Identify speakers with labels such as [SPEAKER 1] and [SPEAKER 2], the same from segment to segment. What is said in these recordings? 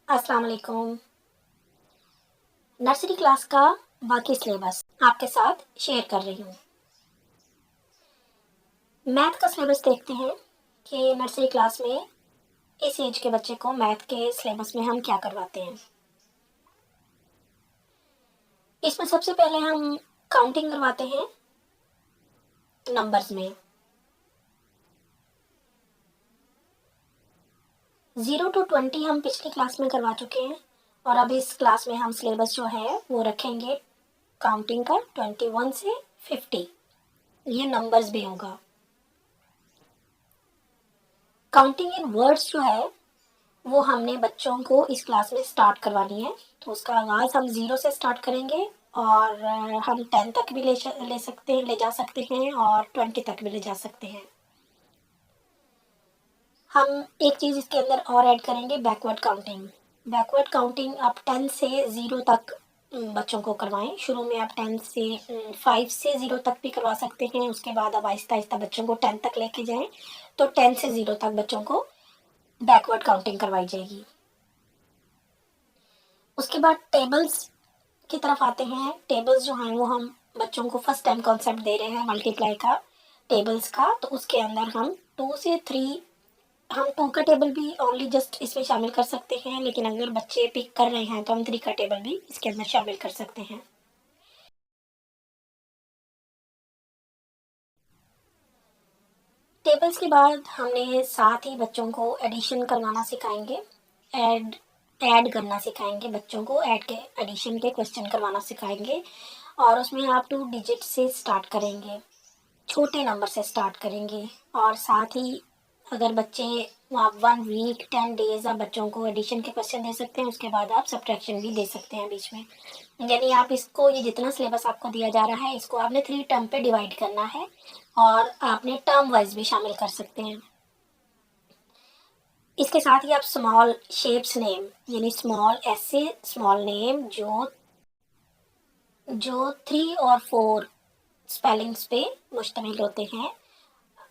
[SPEAKER 1] अस्सलाम वालेकुम। Nursery class का बाकी सिलेबस आपके साथ शेयर कर रही हूँ। मैथ का सिलेबस देखते हैं कि नर्सरी क्लास में इस एज के बच्चे को मैथ के सिलेबस में हम क्या करवाते हैं। इसमें सबसे पहले हम काउंटिंग करवाते हैं नंबर्स में। 0 to 20 हम पिछली क्लास में करवा चुके हैं और अब इस क्लास में हम सिलेबस जो है वो रखेंगे काउंटिंग का 21 से 50। ये नंबर्स भी होगा। काउंटिंग इन वर्ड्स जो है वो हमने बच्चों को इस क्लास में स्टार्ट करवानी है। तो उसका आगाज़ हम 0 से स्टार्ट करेंगे और हम 10 तक भी ले सकते हैं, ले जा सकते हैं और 20 तक भी ले जा सकते हैं। हम एक चीज़ इसके अंदर और ऐड करेंगे, बैकवर्ड काउंटिंग। बैकवर्ड काउंटिंग आप 10 से 0 तक बच्चों को करवाएं। शुरू में आप 10 से 5 से 0 तक भी करवा सकते हैं। उसके बाद अब आहिस्ता आहिस्ता बच्चों को 10 तक लेके जाएं। तो 10 से 0 तक बच्चों को बैकवर्ड काउंटिंग करवाई जाएगी। उसके बाद टेबल्स की तरफ आते हैं। टेबल्स जो हैं वो हम बच्चों को फर्स्ट टाइम कॉन्सेप्ट दे रहे हैं मल्टीप्लाई का, टेबल्स का। तो उसके अंदर हम 2 से 3, हम 2 का टेबल भी ओनली जस्ट इसमें शामिल कर सकते हैं, लेकिन अगर बच्चे पिक कर रहे हैं तो हम 3 का टेबल भी इसके अंदर शामिल कर सकते हैं। टेबल्स के बाद हमने साथ ही बच्चों को एडिशन करवाना सिखाएंगे। ऐड ऐड करना सिखाएंगे बच्चों को, ऐड के एडिशन के क्वेश्चन करवाना सिखाएंगे और उसमें आप 2 डिजिट से स्टार्ट करेंगे, छोटे नंबर से स्टार्ट करेंगे। और साथ ही अगर बच्चे आप 1 वीक 10 डेज आप बच्चों को एडिशन के क्वेश्चन दे सकते हैं। उसके बाद आप सब्ट्रैक्शन भी दे सकते हैं बीच में। यानी आप इसको, ये जितना सिलेबस आपको दिया जा रहा है इसको आपने 3 टर्म पे डिवाइड करना है और आपने टर्म वाइज भी शामिल कर सकते हैं। इसके साथ ही आप स्मॉल शेप्स नेम, यानी स्मॉल ऐसे स्मॉल नेम जो 3 और 4 स्पेलिंग्स पे मुश्तमिल होते हैं,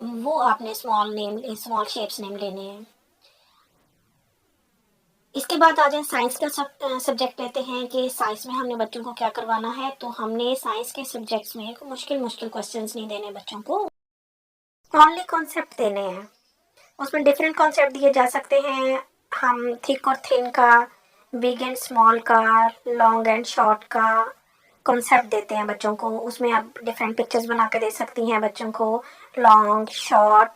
[SPEAKER 1] वो आपने स्मॉल शेप्स नेम लेने हैं। इसके बाद आ जाए साइंस का सब्जेक्ट लेते हैं कि साइंस में हमने बच्चों को क्या करवाना है। तो हमने साइंस के सब्जेक्ट्स में मुश्किल मुश्किल क्वेश्चंस नहीं देने बच्चों को, ओनली कॉन्सेप्ट देने हैं। उसमें डिफरेंट कॉन्सेप्ट दिए जा सकते हैं। हम थिक और थिन का, बिग एंड स्मॉल का, लॉन्ग एंड शॉर्ट का कॉन्सेप्ट देते हैं बच्चों को। उसमें आप डिफरेंट पिक्चर्स बना के दे सकती हैं बच्चों को, लॉन्ग, शॉर्ट,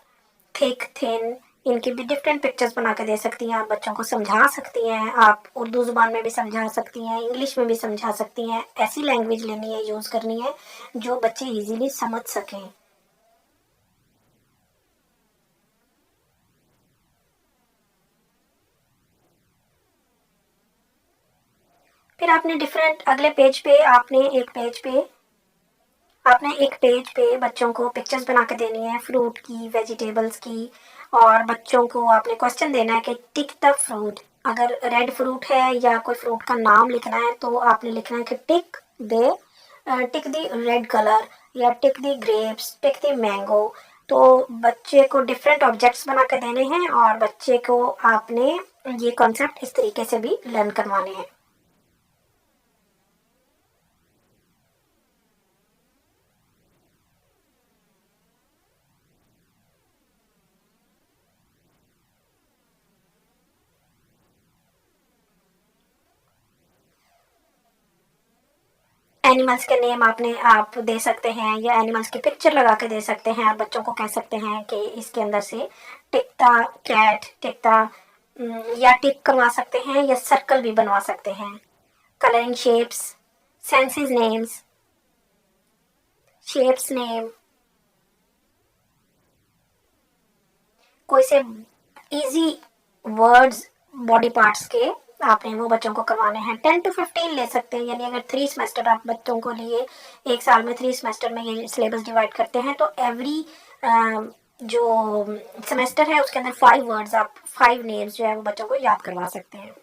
[SPEAKER 1] थिक, थिन, इनकी भी डिफरेंट पिक्चर्स बना के दे सकती हैं। आप बच्चों को समझा सकती हैं, आप उर्दू ज़ुबान में भी समझा सकती हैं, इंग्लिश में भी समझा सकती हैं। ऐसी लैंग्वेज लेनी है, यूज़ करनी है जो बच्चे इजीली समझ सकें। फिर आपने डिफरेंट अगले पेज पे आपने एक पेज पे बच्चों को पिक्चर्स बना के देनी है फ्रूट की, वेजिटेबल्स की। और बच्चों को आपने क्वेश्चन देना है कि टिक द फ्रूट। अगर रेड फ्रूट है या कोई फ्रूट का नाम लिखना है तो आपने लिखना है कि टिक द रेड कलर, या tick the grapes, tick the mango. तो बच्चे को डिफरेंट ऑब्जेक्ट्स बना के देने हैं और बच्चे को आपने ये कॉन्सेप्ट इस तरीके से भी लर्न करवाने हैं। एनिमल्स के नेम आप दे सकते हैं, या एनिमल्स की पिक्चर लगा के दे सकते हैं। आप बच्चों को कह सकते हैं कि इसके अंदर से टिकता कैट, टिकता, या टिक करवा सकते हैं या सर्कल भी बनवा सकते हैं। Colouring shapes, senses names, shapes name, कोई से इजी वर्ड्स बॉडी पार्ट्स के आपने वो बच्चों को करवाने हैं। 10 to 15 ले सकते हैं, यानी अगर 3 सेमेस्टर आप बच्चों को लिए, एक साल में 3 सेमेस्टर में ये सिलेबस डिवाइड करते हैं, तो एवरी जो सेमेस्टर है उसके अंदर 5 वर्ड्स, आप 5 नेम्स जो है वो बच्चों को याद करवा सकते हैं।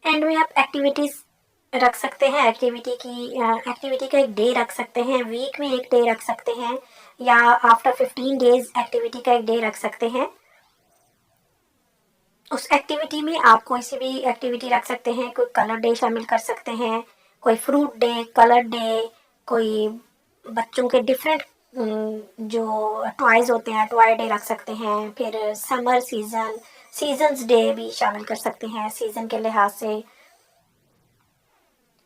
[SPEAKER 1] एंड में आप एक्टिविटीज़ रख सकते हैं, एक्टिविटी का एक डे रख सकते हैं, वीक में एक डे रख सकते हैं, या आफ्टर 15 डेज एक्टिविटी का एक डे रख सकते हैं। उस एक्टिविटी में आप कोई सी भी एक्टिविटी रख सकते हैं, कोई कलर डे शामिल कर सकते हैं, कोई फ्रूट डे, कलर डे, कोई बच्चों के डिफरेंट जो टॉयज होते हैं टॉय डे रख सकते हैं, फिर समर सीजन्स डे भी शामिल कर सकते हैं सीजन के लिहाज से।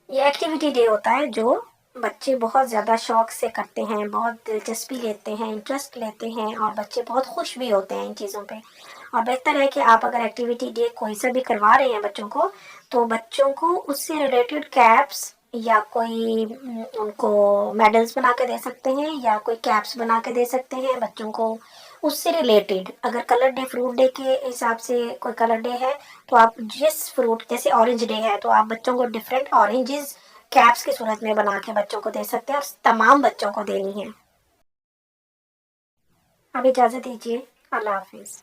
[SPEAKER 1] ये एक्टिविटी डे होता है जो बच्चे बहुत ज़्यादा शौक से करते हैं, बहुत दिलचस्पी लेते हैं, इंटरेस्ट लेते हैं, और बच्चे बहुत खुश भी होते हैं इन चीज़ों पे। और बेहतर है कि आप अगर एक्टिविटी डे कोई सा भी करवा रहे हैं बच्चों को, तो बच्चों को उससे रिलेटेड कैप्स या कोई उनको मेडल्स बना के दे सकते हैं, या कोई कैप्स बना के दे सकते हैं बच्चों को उससे रिलेटेड। अगर कलर डे फ्रूट डे के हिसाब से कोई कलर डे है, तो आप जिस फ्रूट, जैसे ऑरेंज डे है, तो आप बच्चों को डिफरेंट ऑरेंजेस कैप्स की सूरत में बना के बच्चों को दे सकते हैं, और तमाम बच्चों को देनी है। अब इजाज़त दीजिए, अल्लाह हाफिज़।